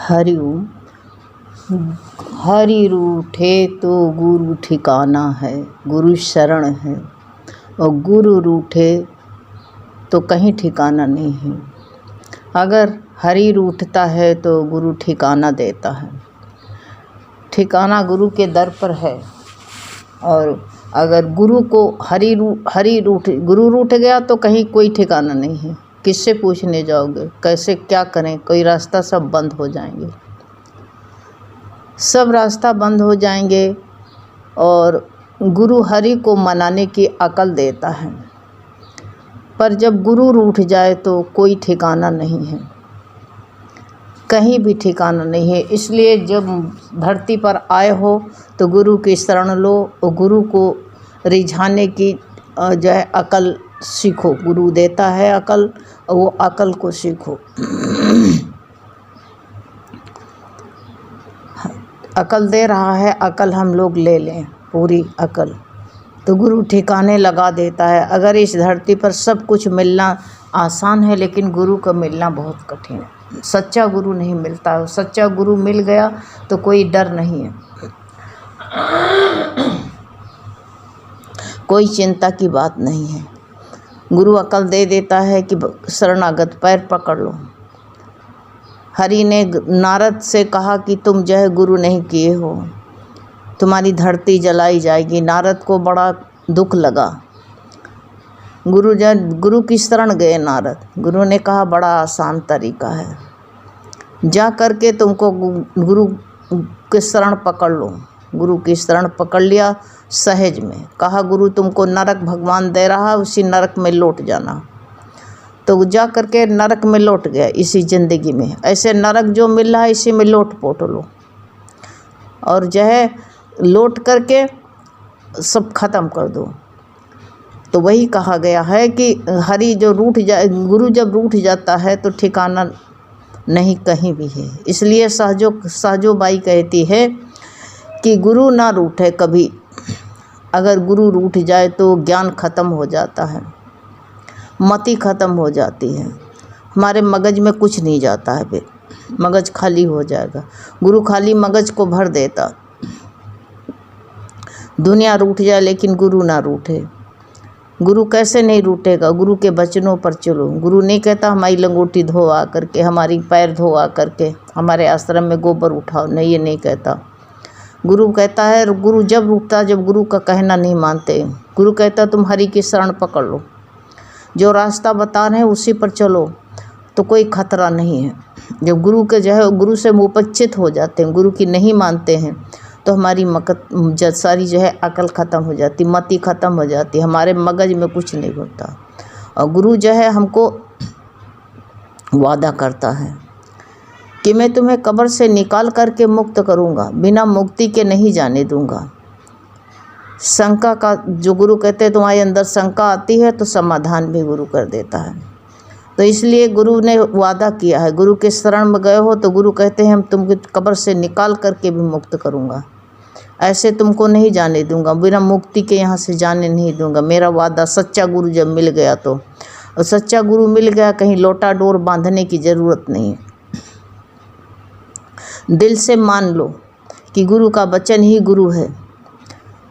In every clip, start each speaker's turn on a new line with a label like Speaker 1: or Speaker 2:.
Speaker 1: हरिओम। हरि रूठे तो गुरु ठिकाना है, गुरु शरण है, और गुरु रूठे तो कहीं ठिकाना नहीं है। अगर हरि रूठता है तो गुरु ठिकाना देता है। ठिकाना गुरु के दर पर है। और अगर गुरु को गुरु रूठ गया तो कहीं कोई ठिकाना नहीं है। किससे पूछने जाओगे, कैसे क्या करें, कोई रास्ता सब बंद हो जाएंगे, सब रास्ता बंद हो जाएंगे। और गुरु हरि को मनाने की अकल देता है, पर जब गुरु रूठ जाए तो कोई ठिकाना नहीं है, कहीं भी ठिकाना नहीं है। इसलिए जब धरती पर आए हो तो गुरु की शरण लो और गुरु को रिझाने की जो है अकल सीखो। गुरु देता है अकल, और वो अकल को सीखो। अकल दे रहा है, अकल हम लोग ले लें, पूरी अकल, तो गुरु ठिकाने लगा देता है। अगर इस धरती पर सब कुछ मिलना आसान है, लेकिन गुरु का मिलना बहुत कठिन है। सच्चा गुरु नहीं मिलता है। सच्चा गुरु मिल गया तो कोई डर नहीं है, कोई चिंता की बात नहीं है। गुरु अकल दे देता है कि शरणागत पैर पकड़ लो। हरि ने नारद से कहा कि तुम जो है गुरु नहीं किए हो, तुम्हारी धरती जलाई जाएगी। नारद को बड़ा दुख लगा। गुरु की शरण गए नारद। गुरु ने कहा बड़ा आसान तरीका है, जा करके तुमको गुरु की शरण पकड़ लो। गुरु की शरण पकड़ लिया सहज में। कहा गुरु तुमको नरक भगवान दे रहा है, उसी नरक में लौट जाना। तो जा करके नरक में लौट गया इसी ज़िंदगी में। ऐसे नरक जो मिल रहा है इसी में लोट पोट लो, और जो है लौट करके सब खत्म कर दो। तो वही कहा गया है कि हरि जो रूठ जाए, गुरु जब रूठ जाता है तो ठिकाना नहीं कहीं भी है। इसलिए सहजो बाई कहती है कि गुरु ना रूठे कभी। अगर गुरु रूठ जाए तो ज्ञान खत्म हो जाता है, मति खत्म हो जाती है, हमारे मगज में कुछ नहीं जाता है, फिर मगज खाली हो जाएगा। गुरु खाली मगज को भर देता। दुनिया रूठ जाए लेकिन गुरु ना रूठे। गुरु कैसे नहीं रूठेगा? गुरु के वचनों पर चलो। गुरु नहीं कहता हमारी लंगोटी धो आ करके, हमारी पैर धो आ करके, हमारे आश्रम में गोबर उठाओ, नहीं, ये नहीं कहता। गुरु कहता है, गुरु जब रूठता जब गुरु का कहना नहीं मानते। गुरु कहता तुम हरि की शरण पकड़ लो, जो रास्ता बता रहे हैं उसी पर चलो, तो कोई खतरा नहीं है। जब गुरु के जो है गुरु से मुपच्चित हो जाते हैं, गुरु की नहीं मानते हैं, तो हमारी सारी जो है अकल ख़त्म हो जाती, मति ख़त्म हो जाती, हमारे मगज में कुछ नहीं होता। और गुरु जो है हमको वादा करता है कि मैं तुम्हें कब्र से निकाल करके मुक्त करूँगा, बिना मुक्ति के नहीं जाने दूँगा। शंका का जो गुरु कहते हैं तुम्हारे अंदर शंका आती है तो समाधान भी गुरु कर देता है। तो इसलिए गुरु ने वादा किया है। गुरु के शरण में गए हो तो गुरु कहते हैं हम तुमको कब्र से निकाल करके भी मुक्त करूँगा, ऐसे तुमको नहीं जाने दूंगा, बिना मुक्ति के यहाँ से जाने नहीं दूंगा। मेरा वादा सच्चा गुरु जब मिल गया तो, और सच्चा गुरु मिल गया, कहीं लोटा डोर बांधने की ज़रूरत नहीं है। दिल से मान लो कि गुरु का वचन ही गुरु है,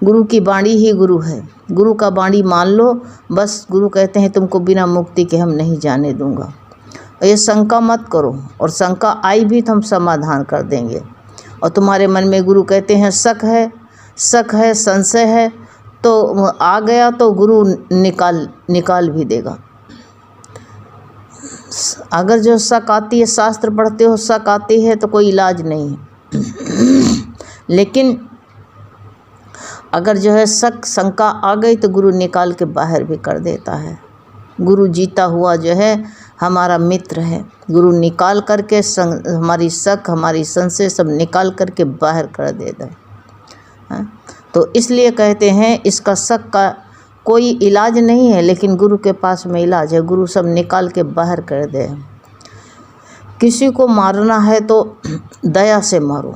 Speaker 1: गुरु की वाणी ही गुरु है। गुरु का वाणी मान लो बस। गुरु कहते हैं तुमको बिना मुक्ति के हम नहीं जाने दूंगा। और ये शंका मत करो, और शंका आई भी तो हम समाधान कर देंगे। और तुम्हारे मन में गुरु कहते हैं शक है, संशय है, तो आ गया तो गुरु निकाल भी देगा। अगर जो शक आती है, शास्त्र पढ़ते हो शक आती है, तो कोई इलाज नहीं है। लेकिन अगर जो है शंका आ गई तो गुरु निकाल के बाहर भी कर देता है। गुरु जीता हुआ जो है हमारा मित्र है। गुरु निकाल करके हमारी शक, हमारी संशय सब निकाल करके बाहर कर देता है। तो इसलिए कहते हैं इसका शक का कोई इलाज नहीं है, लेकिन गुरु के पास में इलाज है। गुरु सब निकाल के बाहर कर दे। किसी को मारना है तो दया से मारो,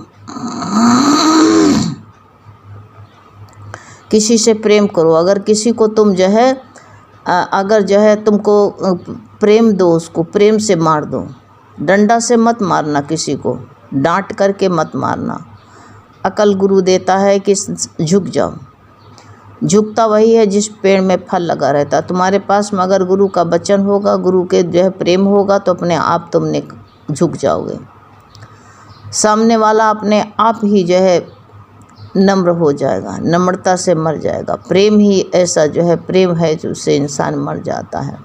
Speaker 1: किसी से प्रेम करो। अगर किसी को तुम जो है अगर जो है तुमको प्रेम दो, उसको प्रेम से मार दो। डंडा से मत मारना किसी को, डांट करके मत मारना। अकल गुरु देता है कि झुक जाओ। झुकता वही है जिस पेड़ में फल लगा रहता। तुम्हारे पास में अगर गुरु का वचन होगा, गुरु के जो है प्रेम होगा, तो अपने आप तुमने झुक जाओगे। सामने वाला अपने आप ही जो है नम्र हो जाएगा, नम्रता से मर जाएगा। प्रेम ही ऐसा जो है प्रेम है जिससे इंसान मर जाता है।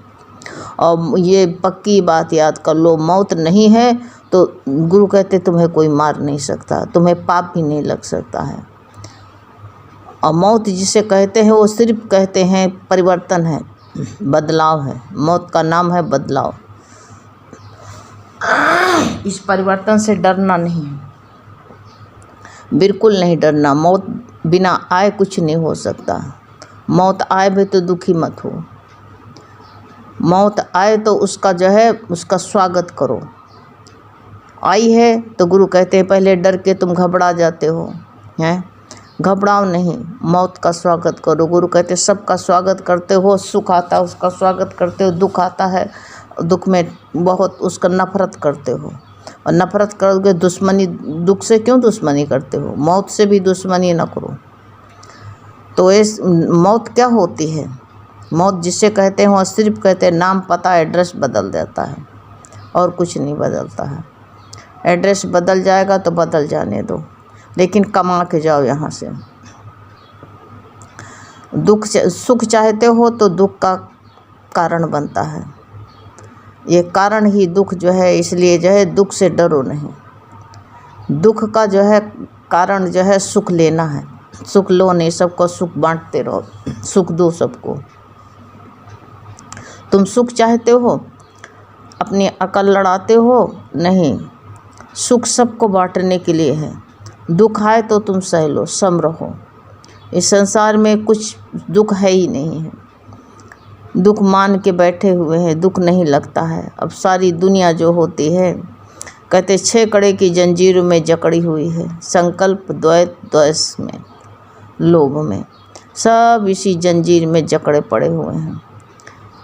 Speaker 1: और ये पक्की बात याद कर लो, मौत नहीं है तो गुरु कहते तुम्हें कोई मार नहीं सकता, तुम्हें पाप भी नहीं लग सकता है। और मौत जिसे कहते हैं वो सिर्फ कहते हैं परिवर्तन है, बदलाव है। मौत का नाम है बदलाव। इस परिवर्तन से डरना नहीं है, बिल्कुल नहीं डरना। मौत बिना आए कुछ नहीं हो सकता। मौत आए भी तो दुखी मत हो। मौत आए तो उसका जो है उसका स्वागत करो। आई है तो गुरु कहते हैं पहले डर के तुम घबरा जाते हो, हैं? घबराओ नहीं, मौत का स्वागत करो। गुरु कहते सबका स्वागत करते हो, सुख आता है उसका स्वागत करते हो, दुख आता है दुख में बहुत उसका नफरत करते हो। और नफरत करोगे दुश्मनी, दुख से क्यों दुश्मनी करते हो? मौत से भी दुश्मनी न करो। तो इस मौत क्या होती है? मौत जिसे कहते हैं वो सिर्फ कहते हैं नाम पता एड्रेस बदल देता है और कुछ नहीं बदलता है। एड्रेस बदल जाएगा तो बदल जाने दो, लेकिन कमा के जाओ यहाँ से। सुख चाहते हो तो दुख का कारण बनता है। ये कारण ही दुख जो है, इसलिए जो है दुख से डरो नहीं। दुख का जो है कारण जो है सुख लेना है। सुख लो नहीं, सबको सुख बांटते रहो, सुख दो सबको। तुम सुख चाहते हो, अपनी अकल लड़ाते हो, नहीं। सुख सबको बांटने के लिए है। दुख आए तो तुम सह लो, सम रहो। इस संसार में कुछ दुख है ही नहीं है। दुख मान के बैठे हुए हैं, दुख नहीं लगता है। अब सारी दुनिया जो होती है कहते 6 कड़े की जंजीरों में जकड़ी हुई है। संकल्प, द्वैत, द्वेष में, लोभ में, सब इसी जंजीर में जकड़े पड़े हुए हैं।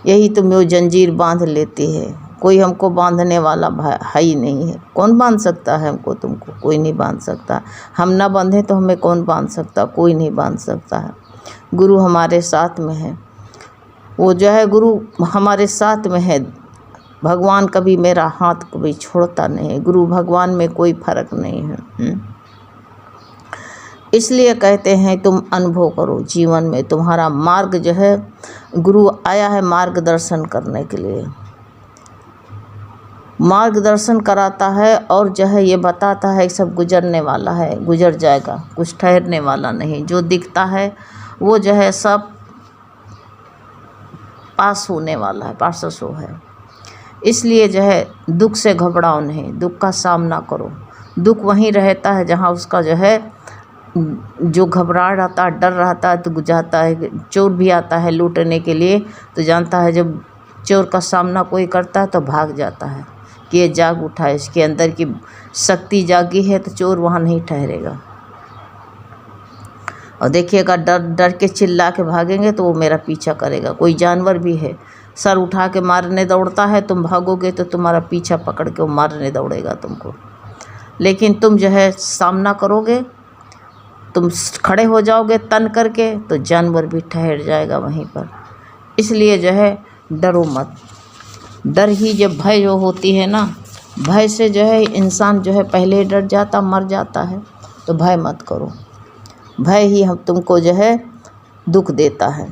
Speaker 1: यही तो वो जंजीर बांध लेती है। कोई हमको बांधने वाला है ही नहीं है। कौन बांध सकता है हमको, तुमको? कोई नहीं बांध सकता। हम ना बांधे तो हमें कौन बांध सकता? कोई नहीं बांध सकता है। गुरु हमारे साथ में है। वो जो है गुरु हमारे साथ में है। भगवान कभी मेरा हाथ कभी छोड़ता नहीं है। गुरु भगवान में कोई फर्क नहीं है। इसलिए कहते हैं तुम अनुभव करो जीवन में। तुम्हारा मार्ग जो है, गुरु आया है मार्गदर्शन करने के लिए। मार्गदर्शन कराता है और जो है ये बताता है सब गुजरने वाला है, गुजर जाएगा, कुछ ठहरने वाला नहीं। जो दिखता है वो जो है सब पास होने वाला है, पास हो है। इसलिए जो है दुख से घबराओ नहीं, दुख का सामना करो। दुख वहीं रहता है जहाँ उसका जो है जो घबराहट रहता है, डर रहता है तो जाता है। चोर भी आता है लूटने के लिए तो जानता है जब चोर का सामना कोई करता है तो भाग जाता है कि ये जाग उठा है, इसके अंदर की शक्ति जागी है, तो चोर वहाँ नहीं ठहरेगा। और देखिएगा डर डर के चिल्ला के भागेंगे तो वो मेरा पीछा करेगा। कोई जानवर भी है, सर उठा के मारने दौड़ता है, तुम भागोगे तो तुम्हारा पीछा पकड़ के वो मारने दौड़ेगा तुमको। लेकिन तुम जो है सामना करोगे, तुम खड़े हो जाओगे तन करके, तो जानवर भी ठहर जाएगा वहीं पर। इसलिए जो है डरो मत। डर ही जब भय जो होती है ना, भय से जो है इंसान जो है पहले डर जाता, मर जाता है। तो भय मत करो। भय ही हम तुमको जो है दुख देता है।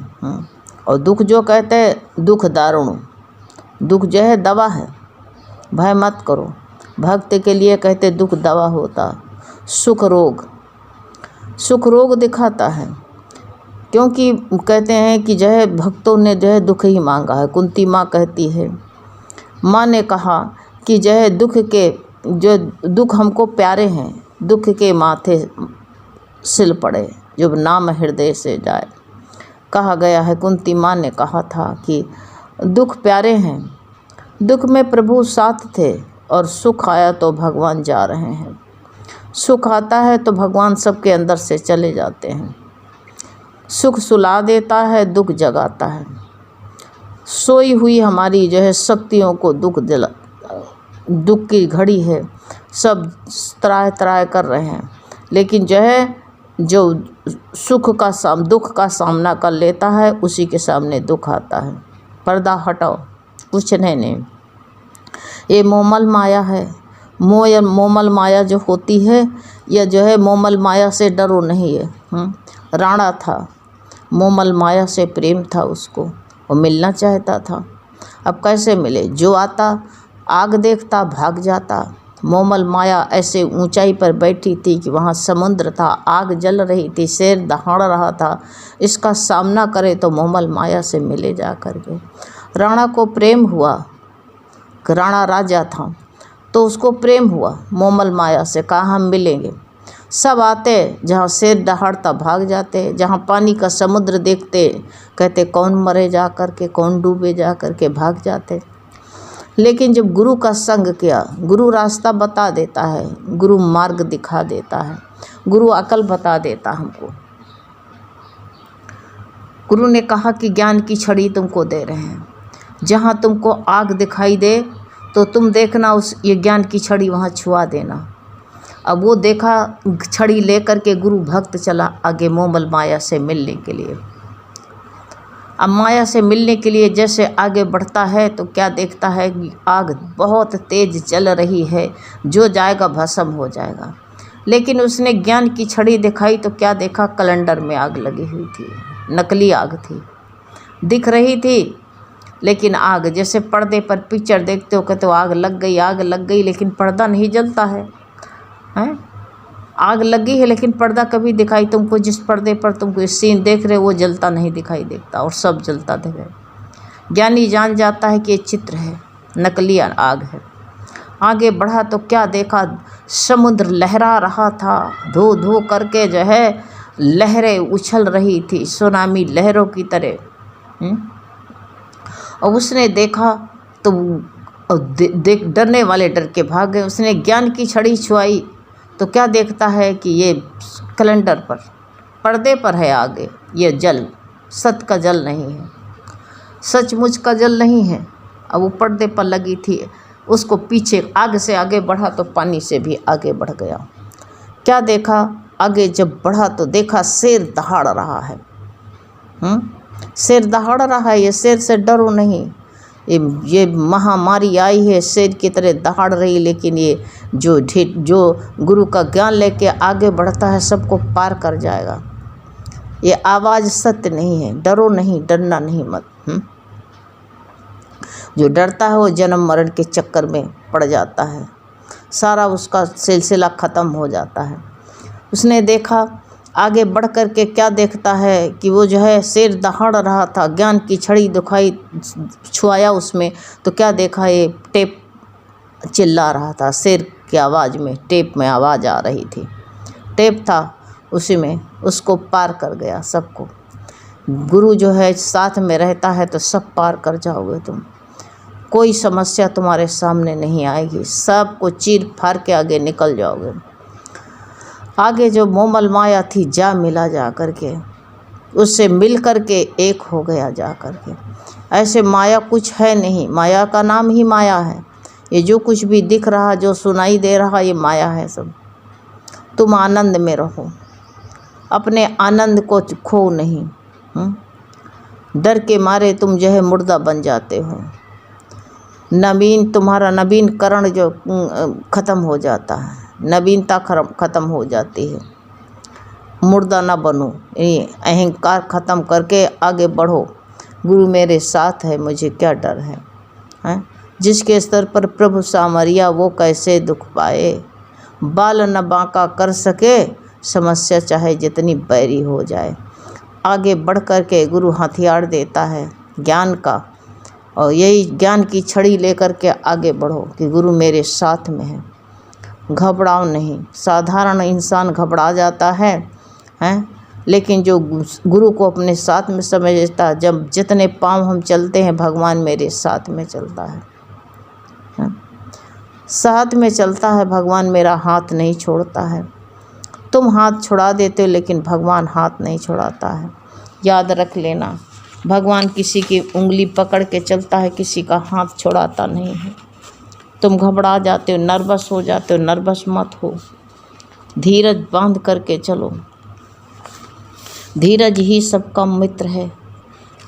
Speaker 1: और दुख जो कहते हैं दुख दारुण, दुख जो है दवा है। भय मत करो। भक्त के लिए कहते दुख दवा होता। सुख रोग, सुख रोग दिखाता है, क्योंकि कहते हैं कि जो है भक्तों ने जो है दुख ही मांगा है। कुंती माँ कहती है, माँ ने कहा कि जो है दुख के जो दुख हमको प्यारे हैं, दुख के माथे सिल पड़े जब नाम हृदय से जाए। कहा गया है, कुंती माँ ने कहा था कि दुख प्यारे हैं, दुख में प्रभु साथ थे, और सुख आया तो भगवान जा रहे हैं। सुख आता है तो भगवान सबके अंदर से चले जाते हैं। सुख सुला देता है, दुख जगाता है। सोई हुई हमारी जो है शक्तियों को दुख की घड़ी है, सब त्राय त्राय कर रहे हैं, लेकिन जो है जो दुख का सामना कर लेता है उसी के सामने दुख आता है। पर्दा हटाओ, कुछ नहीं। ये मोमल माया है। मोमल माया जो होती है, यह जो है मोमल माया से डरो नहीं है। राणा था, मोमल माया से प्रेम था उसको, वो मिलना चाहता था। अब कैसे मिले? जो आता आग देखता भाग जाता। मोमल माया ऐसे ऊंचाई पर बैठी थी कि वहाँ समुद्र था, आग जल रही थी, शेर दहाड़ रहा था। इसका सामना करे तो मोमल माया से मिले जा कर के। राणा को प्रेम हुआ, राणा राजा था तो उसको प्रेम हुआ मोमल माया से, कहा हम मिलेंगे। सब आते, जहाँ शेर दहाड़ता भाग जाते, जहाँ पानी का समुद्र देखते कहते कौन मरे जा कर के, कौन डूबे जा कर के, भाग जाते। लेकिन जब गुरु का संग किया, गुरु रास्ता बता देता है, गुरु मार्ग दिखा देता है, गुरु अकल बता देता हमको। गुरु ने कहा कि ज्ञान की छड़ी तुमको दे रहे हैं, जहाँ तुमको आग दिखाई दे तो तुम देखना उस ये ज्ञान की छड़ी वहाँ छुआ देना। अब वो देखा, छड़ी लेकर के गुरु भक्त चला आगे मोमल माया से मिलने के लिए। अब माया से मिलने के लिए जैसे आगे बढ़ता है तो क्या देखता है कि आग बहुत तेज जल रही है, जो जाएगा भस्म हो जाएगा। लेकिन उसने ज्ञान की छड़ी दिखाई तो क्या देखा? कैलेंडर में आग लगी हुई थी, नकली आग थी, दिख रही थी। लेकिन आग जैसे पर्दे पर पिक्चर देखते हो कहते हो आग लग गई, आग लग गई, लेकिन पर्दा नहीं जलता है। आग लगी है लेकिन पर्दा कभी दिखाई तुमको, जिस पर्दे पर तुमको सीन देख रहे हो वो जलता नहीं दिखाई देता, और सब जलता दिखे। ज्ञानी जान जाता है कि ये चित्र है, नकली आग है। आगे बढ़ा तो क्या देखा? समुद्र लहरा रहा था, धो धो करके जो है लहरें उछल रही थी, सुनामी लहरों की तरह। और उसने देखा तो देख डरने वाले डर के भाग गए। उसने ज्ञान की छड़ी छुआई तो क्या देखता है कि ये कैलेंडर पर पर्दे पर है आगे, ये जल सत का जल नहीं है, सचमुच का जल नहीं है। अब वो पर्दे पर लगी थी, उसको पीछे आगे से आगे बढ़ा तो पानी से भी आगे बढ़ गया। क्या देखा? आगे जब बढ़ा तो देखा शेर दहाड़ रहा है। शेर दहाड़ रहा है, ये शेर से डरो नहीं। ये महामारी आई है, शेर की तरह दहाड़ रही, लेकिन ये जो गुरु का ज्ञान लेके आगे बढ़ता है सबको पार कर जाएगा। ये आवाज़ सत्य नहीं है, डरो नहीं, डरना नहीं मत। जो डरता है वो जन्म मरण के चक्कर में पड़ जाता है, सारा उसका सिलसिला ख़त्म हो जाता है। उसने देखा, आगे बढ़ कर के क्या देखता है कि वो जो है शेर दहाड़ रहा था, ज्ञान की छड़ी दिखाई छुआया उसमें तो क्या देखा? ये टेप चिल्ला रहा था, शेर की आवाज़ में टेप में आवाज़ आ रही थी, टेप था उसी में, उसको पार कर गया सबको। गुरु जो है साथ में रहता है तो सब पार कर जाओगे तुम, कोई समस्या तुम्हारे सामने नहीं आएगी, सबको चीर फाड़ के आगे निकल जाओगे। आगे जो मोमल माया थी जा मिला जा कर के, उससे मिल कर के एक हो गया जा कर के। ऐसे माया कुछ है नहीं, माया का नाम ही माया है। ये जो कुछ भी दिख रहा, जो सुनाई दे रहा, ये माया है सब। तुम आनंद में रहो, अपने आनंद को खो नहीं। डर के मारे तुम जो है मुर्दा बन जाते हो, तुम्हारा नवीनकरण जो ख़त्म हो जाता है, नवीनता ख़त्म हो जाती है। मुर्दा ना बनो, अहंकार ख़त्म करके आगे बढ़ो। गुरु मेरे साथ है, मुझे क्या डर है? जिसके स्तर पर प्रभु सामरिया वो कैसे दुख पाए। बाल न बांका कर सके, समस्या चाहे जितनी बैरी हो जाए। आगे बढ़ कर के गुरु हथियार देता है ज्ञान का, और यही ज्ञान की छड़ी लेकर के आगे बढ़ो कि गुरु मेरे साथ में है। घबराओ नहीं। साधारण इंसान घबरा जाता है, लेकिन जो गुरु को अपने साथ में समझता है, जब जितने पाँव हम चलते हैं भगवान मेरे साथ में चलता है, साथ में चलता है भगवान, मेरा हाथ नहीं छोड़ता है। तुम हाथ छुड़ा देते हो लेकिन भगवान हाथ नहीं छुड़ाता है। याद रख लेना, भगवान किसी की उंगली पकड़ के चलता है, किसी का हाथ छुड़ाता नहीं है। तुम घबरा जाते हो, नर्वस हो जाते हो, नर्वस मत हो, धीरज बांध करके चलो। धीरज ही सबका मित्र है।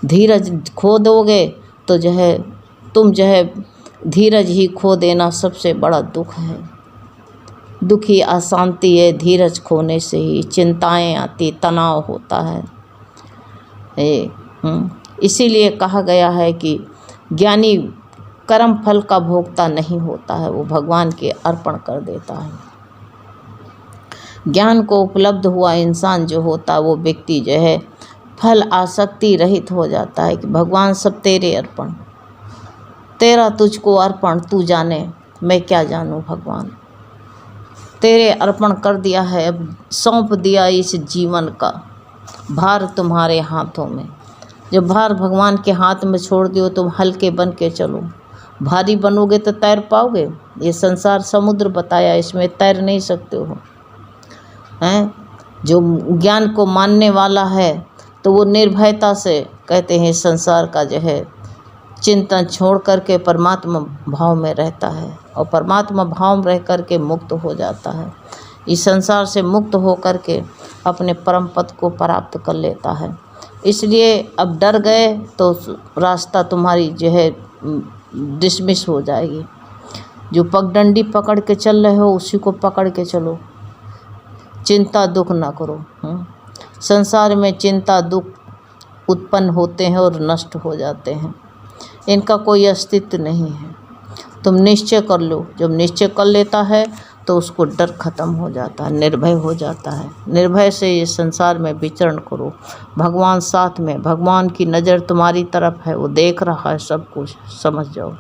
Speaker 1: धीरज खो दोगे तो जो है तुम जो है धीरज ही खो देना सबसे बड़ा दुख है। दुख ही अशांति है, धीरज खोने से ही चिंताएं आती, तनाव होता है। इसीलिए कहा गया है कि ज्ञानी कर्म फल का भोगता नहीं होता है, वो भगवान के अर्पण कर देता है। ज्ञान को उपलब्ध हुआ इंसान जो होता है वो व्यक्ति जो है फल आसक्ति रहित हो जाता है कि भगवान सब तेरे अर्पण, तेरा तुझको अर्पण, तू जाने मैं क्या जानूँ भगवान, तेरे अर्पण कर दिया है, अब सौंप दिया इस जीवन का भार तुम्हारे हाथों में। जब भार भगवान के हाथ में छोड़ दियो तुम हल्के बन के चलो। भारी बनोगे तो तैर पाओगे? ये संसार समुद्र बताया, इसमें तैर नहीं सकते हो हैं। जो ज्ञान को मानने वाला है तो वो निर्भयता से कहते हैं संसार का जो है चिंतन छोड़ करके परमात्मा भाव में रहता है और परमात्मा भाव में रह करके मुक्त हो जाता है। इस संसार से मुक्त हो करके अपने परम पद को प्राप्त कर लेता है। इसलिए अब डर गए तो रास्ता तुम्हारी जो है डिसमिस हो जाएगी। जो पगडंडी पकड़ के चल रहे हो उसी को पकड़ के चलो, चिंता दुख ना करो। संसार में चिंता दुख उत्पन्न होते हैं और नष्ट हो जाते हैं, इनका कोई अस्तित्व नहीं है। तुम निश्चय कर लो, जब निश्चय कर लेता है तो उसको डर खत्म हो जाता है, निर्भय हो जाता है। निर्भय से ये संसार में विचरण करो, भगवान साथ में, भगवान की नज़र तुम्हारी तरफ है, वो देख रहा है सब कुछ, समझ जाओ।